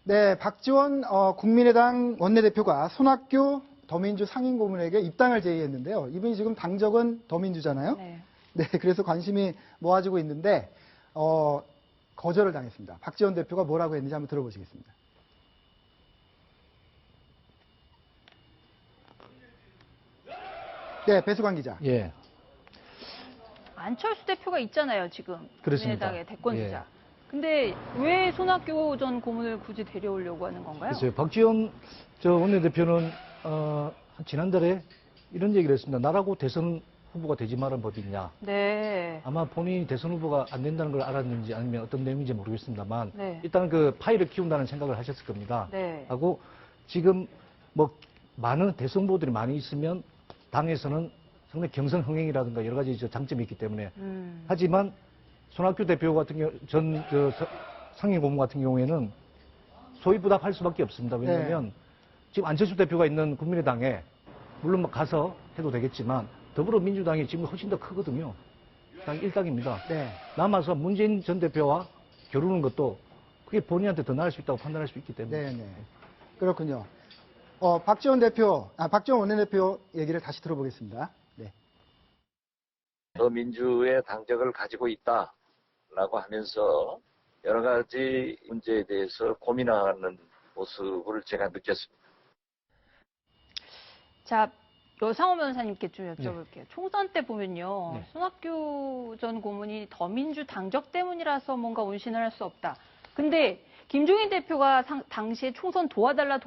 네, 박지원 국민의당 원내대표가 손학규 더민주 상임고문에게 입당을 제의했는데요. 이분이 지금 당적은 더민주잖아요. 네. 네, 그래서 관심이 모아지고 있는데 거절을 당했습니다. 박지원 대표가 뭐라고 했는지 한번 들어보시겠습니다. 네, 배수관 기자. 예. 안철수 대표가 있잖아요, 지금. 그렇습니다. 국민의당의 대권주자. 예. 근데 왜 손학규 전 고문을 굳이 데려오려고 하는 건가요? 글쎄요. 박지원 원내대표는 지난달에 이런 얘기를 했습니다. 나라고 대선 후보가 되지 말은 법이 있냐. 네. 아마 본인이 대선 후보가 안 된다는 걸 알았는지 아니면 어떤 내용인지 모르겠습니다만 네. 일단 그 파이를 키운다는 생각을 하셨을 겁니다. 네. 하고 지금 뭐 많은 대선 후보들이 많이 있으면 당에서는 상당히 경선 흥행이라든가 여러 가지 장점이 있기 때문에 하지만 손학규 대표 같은 경우 상임 고문 같은 경우에는 소위부답할 수밖에 없습니다. 왜냐하면 네. 지금 안철수 대표가 있는 국민의당에 물론 뭐 가서 해도 되겠지만 더불어민주당이 지금 훨씬 더 크거든요. 당 일당입니다. 네. 남아서 문재인 전 대표와 겨루는 것도 그게 본인한테 더 나을 수 있다고 판단할 수 있기 때문에. 네, 네. 그렇군요. 박지원 원내대표 얘기를 다시 들어보겠습니다. 네. 더민주의 당적을 가지고 있다라고 하면서 여러 가지 문제에 대해서 고민하는 모습을 제가 느꼈습니다. 자, 여상호 변호사님께 좀 여쭤볼게요. 네. 총선 때 보면요. 네. 손학규 전 고문이 더민주 당적 때문이라서 뭔가 운신을 할 수 없다. 근데 김종인 대표가 당시에 총선 도와달라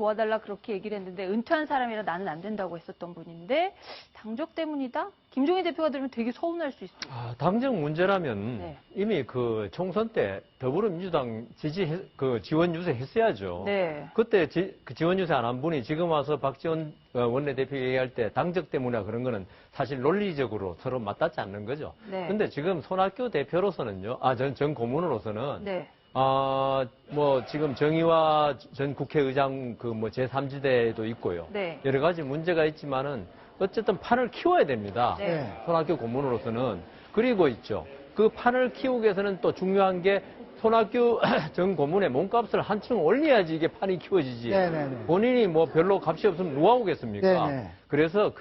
그렇게 얘기를 했는데 은퇴한 사람이라 나는 안 된다고 했었던 분인데 당적 때문이다? 김종인 대표가 들으면 되게 서운할 수 있어요. 당적 문제라면 네. 이미 그 총선 때 더불어민주당 지원 유세했어야죠. 네. 그때 지원 유세 안 한 분이 지금 와서 박지원 원내대표 얘기할 때 당적 때문이나 그런 거는 사실 논리적으로 서로 맞닿지 않는 거죠. 네. 근데 지금 손학규 대표로서는요, 전 고문으로서는 네. 지금 정의화 전 국회의장 제3지대도 있고요. 네. 여러 가지 문제가 있지만은 어쨌든 판을 키워야 됩니다. 네. 손학규 고문으로서는. 그리고 있죠. 그 판을 키우기 위해서는 또 중요한 게 손학규 전 고문의 몸값을 한층 올려야지 이게 판이 키워지지. 네네네. 본인이 뭐 별로 값이 없으면 누가 오겠습니까? 네네. 그래서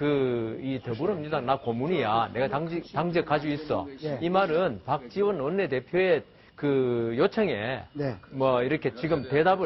이 더불어민주당 나 고문이야. 내가 당적 가지고 있어. 네. 이 말은 박지원 원내대표의 그 요청에 네. 이렇게 지금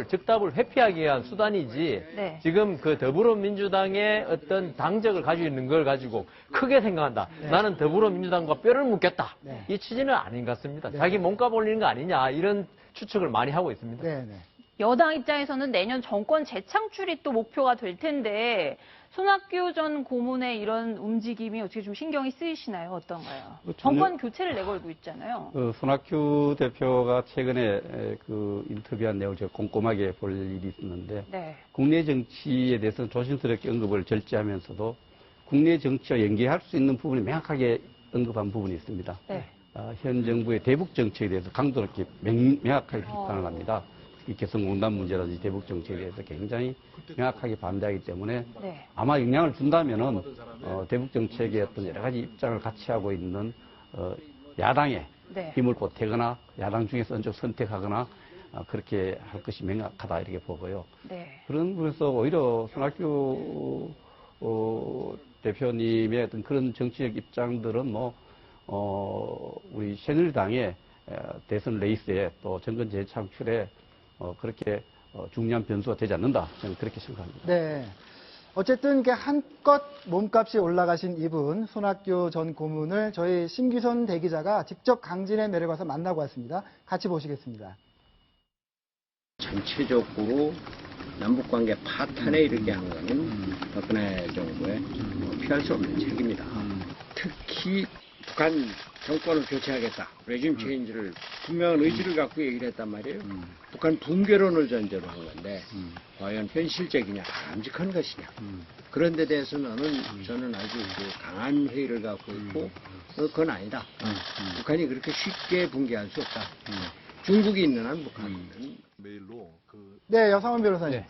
즉답을 회피하기 위한 수단이지 네. 지금 그 더불어민주당의 어떤 당적을 가지고 있는 걸 가지고 크게 생각한다. 네. 나는 더불어민주당과 뼈를 묻겠다. 네. 이 취지는 아닌 것 같습니다. 네. 자기 몸값 올리는 거 아니냐 이런 추측을 많이 하고 있습니다. 네, 네. 여당 입장에서는 내년 정권 재창출이 또 목표가 될 텐데 손학규 전 고문의 이런 움직임이 어떻게 좀 신경이 쓰이시나요? 어떤가요? 정권 교체를 내걸고 있잖아요. 손학규 대표가 최근에 그 인터뷰한 내용을 제가 꼼꼼하게 볼 일이 있었는데 네. 국내 정치에 대해서는 조심스럽게 언급을 절제하면서도 국내 정치와 연계할 수 있는 부분이 명확하게 언급한 부분이 있습니다. 네. 현 정부의 대북 정책에 대해서 강도롭게 명확하게 비판을 합니다. 이 개성공단 문제라든지 대북 정책에 대해서 굉장히 명확하게 반대하기 때문에 네. 아마 영향을 준다면은 대북 정책의 어떤 여러 가지 입장을 같이 하고 있는 야당에 네. 힘을 보태거나 야당 중에서 어느 쪽 선택하거나 그렇게 할 것이 명확하다 이렇게 보고요. 네. 그런 부분에서 오히려 손학규 대표님의 어떤 그런 정치적 입장들은 우리 새누리당의 대선 레이스에 또 정권 재창출에 그렇게 중요한 변수가 되지 않는다. 저는 그렇게 생각합니다. 네. 어쨌든 한껏 몸값이 올라가신 이분 손학규 전 고문을 저희 심기선 대기자가 직접 강진에 내려가서 만나고 왔습니다. 같이 보시겠습니다. 전체적으로 남북관계 파탄에 이르게 한 거는 박근혜 정부의 피할 수 없는 책입니다. 특히 북한 정권을 교체하겠다. 레짐 체인지를 분명한 의지를 갖고 얘기를 했단 말이에요. 북한 붕괴론을 전제로 한 건데 과연 현실적이냐, 바람직한 것이냐. 그런 데 대해서는 저는 아주 강한 회의를 갖고 있고 그건 아니다. 북한이 그렇게 쉽게 붕괴할 수 없다. 중국이 있는 한 북한은 네, 여상원 변호사님. 네.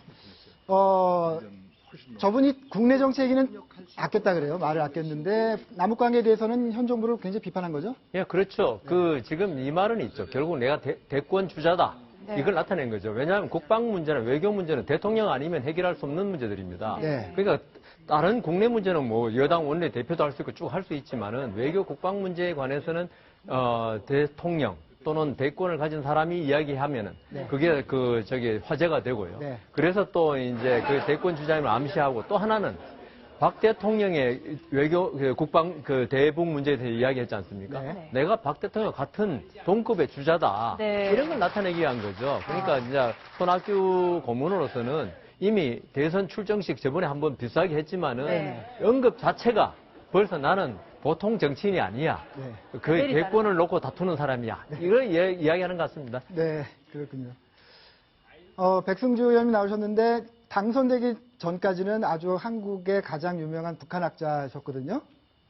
저분이 국내 정치 얘기는 아꼈다 그래요. 말을 아꼈는데 남북관계에 대해서는 현 정부를 굉장히 비판한 거죠? 예, 그렇죠. 지금 이 말은 있죠. 결국 내가 대권 주자다. 네. 이걸 나타낸 거죠. 왜냐하면 국방 문제는 외교 문제는 대통령 아니면 해결할 수 없는 문제들입니다. 네. 그러니까 다른 국내 문제는 뭐 여당 원내 대표도 할 수 있고 쭉 할 수 있지만은 외교 국방 문제에 관해서는 대통령 또는 대권을 가진 사람이 이야기하면은 네. 그게 화제가 되고요. 네. 그래서 또 이제 그 대권 주장을 암시하고 또 하나는 박 대통령의 외교 국방 대북 문제에 대해 이야기했지 않습니까? 네. 내가 박 대통령 같은 동급의 주자다. 네. 이런 걸 나타내기 위한 거죠. 그러니까 이제 손학규 고문으로서는 이미 대선 출정식 저번에 한번 비슷하게 했지만은 네. 언급 자체가 벌써 나는 보통 정치인이 아니야. 네. 그 레벨이 대권을 놓고 다투는 사람이야. 이걸 이야기하는 것 같습니다. 네, 그렇군요. 백승주 의원님 나오셨는데 당선되기 전까지는 아주 한국의 가장 유명한 북한학자셨거든요.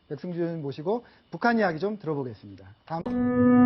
백승주 의원 모시고 북한 이야기 좀 들어보겠습니다. 다음.